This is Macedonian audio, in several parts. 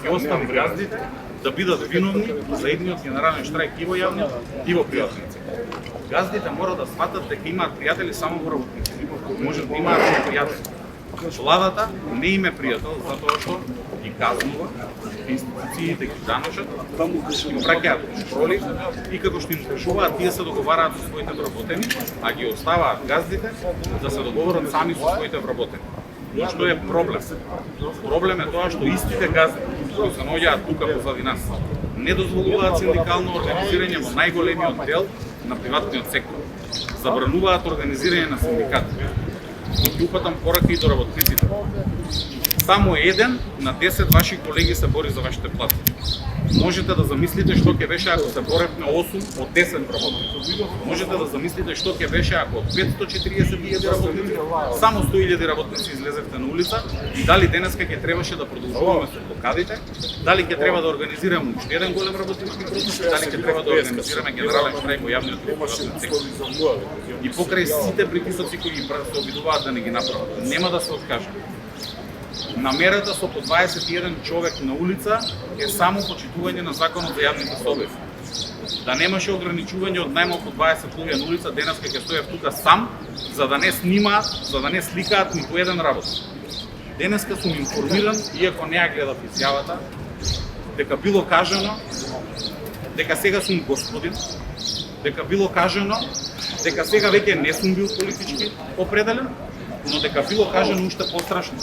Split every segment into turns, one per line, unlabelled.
ќе остави газдите да бидат виновни за едниот генерален штрајк и во јавниот и во приватниот сектор. Газдите мора да сватат дека имаат пријатели само во работниците. Може да имаат непријатели. Владата не им е пријател затоа што ги казнува, институциите ги даношат, им праќаат контроли и како што им кажуваат, тие се договараат со своите вработени, а ги оставаат газдите да се договорат сами со своите вработени. Што е проблем? Проблем е тоа што истите газди кои се наоѓаат тука позади нас не дозволуваат синдикално организирање во најголемиот дел на приватниот сектор. Забрануваат организирање на синдикати. И упатам порака и до работниците. Само еден на 10 ваши колеги се бори за вашите плати. Можете да замислите што ќе беше ако се боревме 8 од 10 работници. Можете да замислите што ќе беше ако од 540.000 работници само 100.000 работници излезевте на улица и дали денеска ќе требаше да продолжуваме со блокадите, дали ќе треба да организираме уште еден голем работнички протест, дали ќе треба да организираме генерален штрајк во јавниот и приватниот сектор. И покрај сите притисоци кои ги се обидуваат да не ги направат, нема да се откажат. Намерата со по 21 човек на улица е само почитување на законот за јавните собеси. Да немаше ограничување од најмалку 20 луѓе на улица, денеска ќе стоев тука сам, за да не снимаат, за да не сликаат ниту еден работник. Денеска сум информиран, иако не ја гледав изјавата, дека било кажано дека сега сум господин, дека било кажано дека сега веќе не сум бил политички определен, но дека било кажано уште пострашно.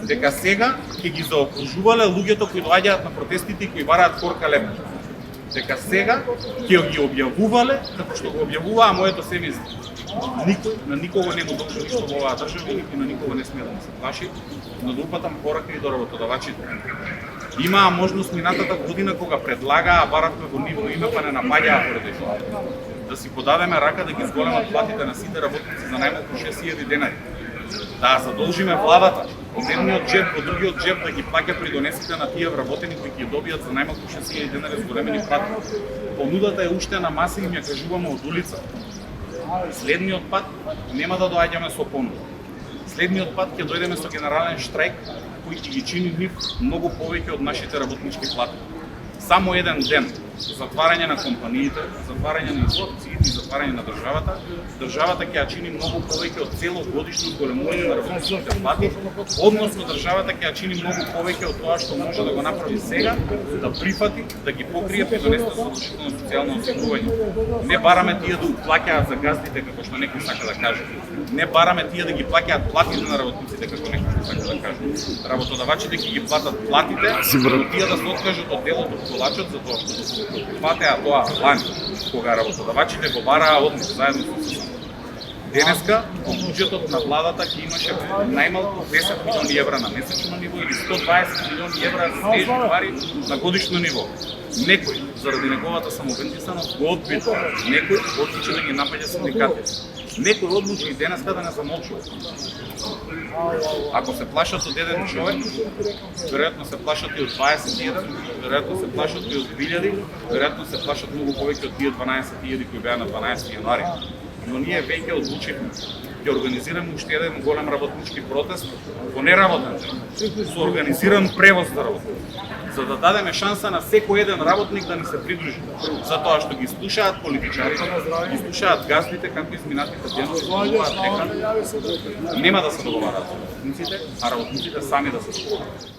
Дека сега ќе ги заокружувале луѓето кои доаѓаат на протестите и кои бараат корка леп. Дека сега ќе ги објавувале како што го објавуваа моето семејство. Никој на никого не му должи ништо во оваа држава и на никого не смее да се плаши, но да упатам порака и до работодавачите. Имаа можност минатата година кога предлагаа, баравме во нивно име, па не напаѓаа поради тоа. Да си подадеме рака да ги зголемат платите на сите работници за најмалку 6.000 денари. Да задолжиме владата од едниот джеб во другиот джеб да ги плаќа придонесите на тие вработени кои ќе добијат за најмалку 6.000 денари зголемени плати. Понудата е уште на маса и им ја кажуваме од улица. Следниот пат нема да доаѓаме со понуда. Следниот пат ќе дојдеме со генерален штрајк кој ќе ги чини нив многу повеќе од нашите работнички плати. Само еден ден затварање на компаниите, затварање на институциите и затварање на државата, државата ќе ја чини многу повеќе од целогодишно зголемување на работничките плати, односно државата ќе ја чини многу повеќе од тоа што може да го направи сега, да прифати, да ги покрие придонесите со задушително социјално осигурување. Не бараме тие да уплаќаат за газдите како што некој сака да каже. Не бараме тие да ги плаќаат платите на работниците како некој сака да каже. Работодавачите ќе ги платат платите, но тие да се откажат од делото колачот за тоа што платеа тоа лани, кога работодавачите го бараа од нив заедно со СС. Денеска, во буџетот на владата ќе имаше најмалку 10 милиони евра на месечно ниво или 120 милиони евра снежни пари на годишно ниво. Некој, заради неговата самовентисаност, го одби тоа. Некој одлучи да ги напаѓа синдикатите. Некој одлучи и денеска да не замолчува. Ако се плашат од еден човек, веројатно се плашат и од 21, веројатно се плашат и од 1000, веројатно се плашат многу повеќе од тие 12.000 кои беа на 12 јануари. Но ние веќе одлучивме ќе организираме уште еден голем работнички протест во неработен ден, со организиран превоз за работници, за да дадеме шанса на секој еден работник да ни се придружи, затоа што ги слушаат политичарите, ги слушаат газдите како изминатите денови зборуваат дека нема да се договараат работниците, а работниците сами да се договараат.